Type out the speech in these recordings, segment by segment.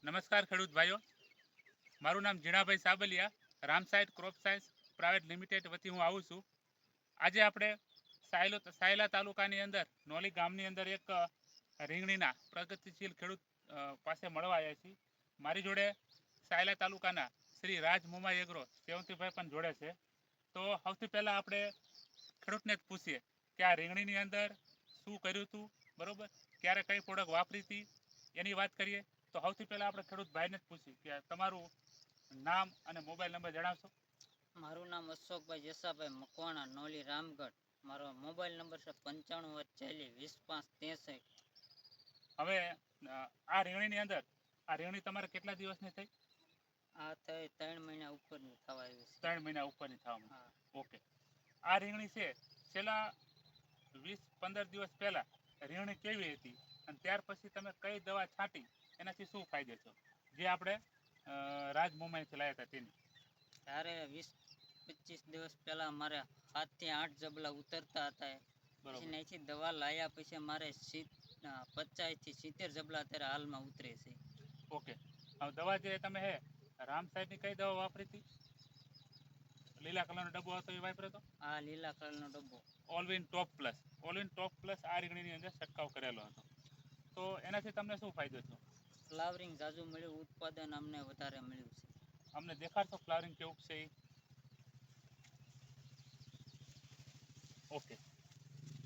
નમસ્કાર ખેડૂત ભાઈઓ, મારું નામ જીણાભાઈ સાબલિયા, રામસાઈડ ક્રોપ સાયન્સ પ્રાઇવેટ લિમિટેડ વતી હું આવું છું. આજે આપણે સાયલા તાલુકાની અંદર નોલી ગામની અંદર એક રીંગણીના પ્રગતિશીલ ખેડૂત પાસે મળવા આવ્યા છીએ. મારી જોડે સાયલા તાલુકાના શ્રી રાજ મોમા એગ્રો સેવંતીભાઈ પણ જોડે છે. તો સૌથી પહેલાં આપણે ખેડૂતને જ પૂછીએ કે આ રીંગણીની અંદર શું કર્યું હતું, બરોબર, ક્યારે કઈ પ્રોડક્ટ વાપરી હતી એની વાત કરીએ. તો સૌથી પહેલાં આપણે ખેડૂત ભાઈને જ પૂછીએ કે તમારું નામ અને મોબાઈલ નંબર જણાવશો? મારું નામ અશોકભાઈ જેસાભાઈ મકવાણા, નોલી રામગઢ. મારો મોબાઈલ નંબર છે 9540 20 5 63. હવે આ રીંગણીની અંદર આ રીંગણી તમારે કેટલા દિવસની થઈ? આ થઈ 3 મહિના ઉપરની થવા આવી છે. 3 મહિના ઉપરની થવા. હા. ઓકે. આ રીંગણી છે છેલ્લા 20-15 દિવસ પહેલા રીંગણી કેવી હતી અને ત્યાર પછી તમે કઈ દવા છાંટી એનાથી શું ફાયદો થયો, જે આપણે રાજ મોમાઈથી લાવ્યા હતા તેની? ત્યારે 20-25 દિવસ પહેલા મારે 7 થી 8 જબલા ઉતરતા હતા. પછી અહીંથી દવા લાવ્યા પછી મારે 50 થી 70 જબલા અત્યારે હાલમાં ઉતરે છે. ઓકે. હવે દવા જે તમે હે રામ સાહેબની કઈ દવા વાપરી હતી? લીલા કલરનો ડબ્બો હતો એ વાપર્યો હતો? આ લીલા કલરનો ડબ્બો ઓલવિન ટોપ પ્લસ. ઓલવિન ટોપ પ્લસ આ રીંગણીની અંદર છંટકાવ કરેલો હતો. તો એનાથી તમને શું ફાયદો થયો? ફ્લાવરિંગ ઝાઝું મળ્યું, ઉત્પાદન અમને વધારે મળ્યું છે. અમને દેખાડશો ફ્લાવરિંગ કેવું છે એ? ઓકે.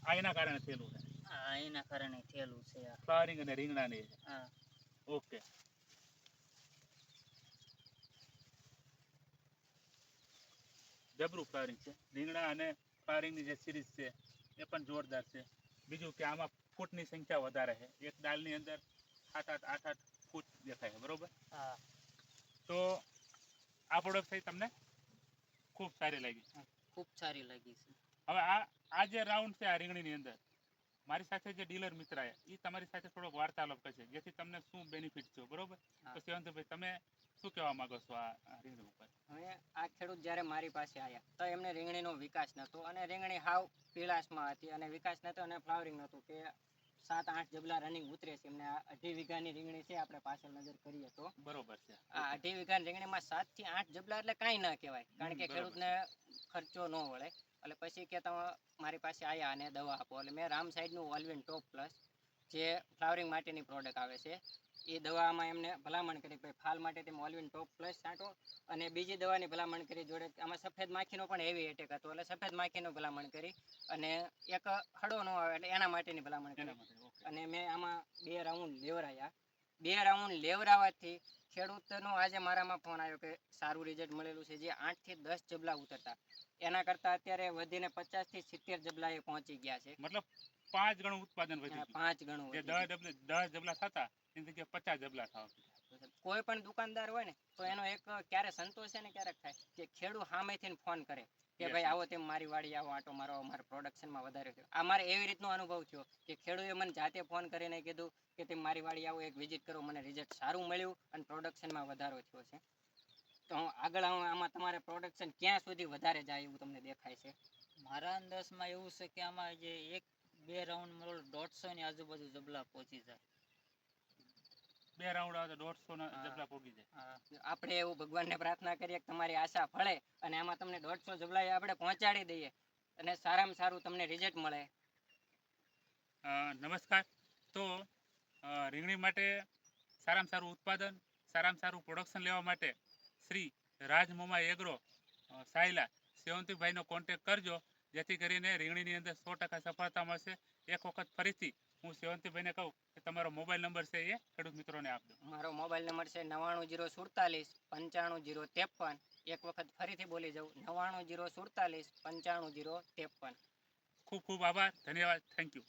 આ એના કારણે થયેલું છે? હા, એના કારણે થયેલું છે. ફ્લાવરિંગ અને રીંગણાની. હા. ઓકે. જબરું ફ્લાવરિંગ છે. રીંગણા અને ફ્લાવરિંગની જે સિરીઝ છે એ પણ જોરદાર છે. બીજું કે આમાં ફૂટની સંખ્યા વધારે છે. એક ડાળની અંદર 7-8 ફૂટ દેખાય છે, બરોબર? હા. તો આ પ્રોડક્ટ થઈ તમને ખૂબ સારી લાગી? ખૂબ સારી લાગી છે. હવે આ જે રાઉન્ડ છે આ રીંગણીની અંદર, મારી સાથે જે ડીલર મિત્ર આવ્યા એ તમારી સાથે થોડોક વાર્તાલાપ કરશે જેથી તમને શું બેનિફિટ થયો, બરોબર? તો સેવંતભાઈ તમે શું કહેવા માંગો છો આ રીંગણી ઉપર? હવે આ ખેડૂત જ્યારે મારી પાસે આવ્યા તો એમને રીંગણીનો વિકાસ નહોતો અને રીંગણી હાવ પીળાશમાં હતી અને વિકાસ નહોતો અને ફ્લાવરિંગ નહોતું કે 7-8 જબલા રનિંગ ઉતરે છે. એમને આ 2.5 વીઘાની રીંગણી છે. આપણે પાછળ નજર કરીએ તો બરોબર છે. આ 2.5 વીઘાની રીંગણીમાં 7 થી 8 જબલા એટલે કાંઈ ન કહેવાય, કારણ કે ખેડૂતને ખર્ચો ન વળે. એટલે પછી કે તમે મારી પાસે આવ્યા અને દવા આપો. એટલે મેં રામ સાઈડનું ઓલવિન ટોપ પ્લસ જે ફ્લાવરિંગ માટેની પ્રોડક્ટ આવે છે એ દવામાં એમને ભલામણ કરી ભાઈ ફાલ માટે તમે ઓલવિન ટોપ પ્લસ છાંટો. અને બીજી દવાની ભલામણ કરી જોડે આમાં સફેદ માખીનો પણ હેવી એટેક હતો એટલે સફેદ માખીનો ભલામણ કરી અને એક ખડો ન આવે એટલે એના માટેની ભલામણ કરી. અને મેં આમાં 2 રાઉન્ડ લેવરાયા. 2 રાઉન્ડ લેવરાવાથી ખેડૂતનો આજે મારામાં ફોન આવ્યો કે સારું રિઝલ્ટ મળેલું છે. જે 8 થી 10 જબલા ઉતરતા એના કરતાં અત્યારે વધીને 50 થી 70 જબલાએ પહોંચી ગયા છે. મતલબ 5 ગણું ઉત્પાદન વધ્યું. 5 ગણું. જે 10 જબલા થતા એની જગ્યાએ 50 જબલા થવા. કોઈ પણ દુકાનદાર હોય ને તો એનો એક ક્યારે સંતોષ છે ને ક્યારેક થાય કે ખેડૂત સામેથી ફોન કરે કે ભાઈ આવો તેમ મારી વાડી આવો આટો મારો, અમારા પ્રોડક્શનમાં વધારે થયો. આ મારે એવી રીતનો અનુભવ થયો કે ખેડૂતે મને જાતે ફોન કરીને કીધું કે તમે મારી વાડી આવો, એક વિઝિટ કરો, મને રિઝલ્ટ સારું મળ્યું અને પ્રોડક્શનમાં વધારો થયો છે. તો આગળ આમાં તમારે પ્રોડક્શન ક્યાં સુધી વધારે જાય એવું તમને દેખાય છે? મારા અંદાજમાં એવું છે કે આમાં જે 1-2 રાઉન્ડ મળો 150 ની આજુબાજુ જબલા પહોંચી જાય. 2 રાઉન્ડ આવે તો 150 જબલા પહોંચી જાય. આપણે એવું ભગવાનને પ્રાર્થના કરીએ કે તમારી આશા ફળે અને આમાં તમને 150 જબલા આપણે પહોંચાડી દઈએ અને સારામાં સારું તમને રિઝલ્ટ મળે. નમસ્કાર. તો રીંગણી માટે સારામાં સારું ઉત્પાદન, સારામાં સારું પ્રોડક્શન લેવા માટે શ્રી રાજ મોમા એગ્રો સાયલા સેવંતીભાઈનો કોન્ટેક કરજો, જેથી કરીને રીંગણીની અંદર 100% સફળતા મળશે. એક વખત ફરીથી હું સેવંતીભાઈને કહું કે તમારો મોબાઈલ નંબર છે એ ખેડૂત મિત્રોને આપજો. મારો મોબાઈલ નંબર છે 990445 95053. એક વખત ફરીથી બોલી જાઉં, 990445 95053. ખૂબ ખૂબ આભાર, ધન્યવાદ, થેન્ક યુ.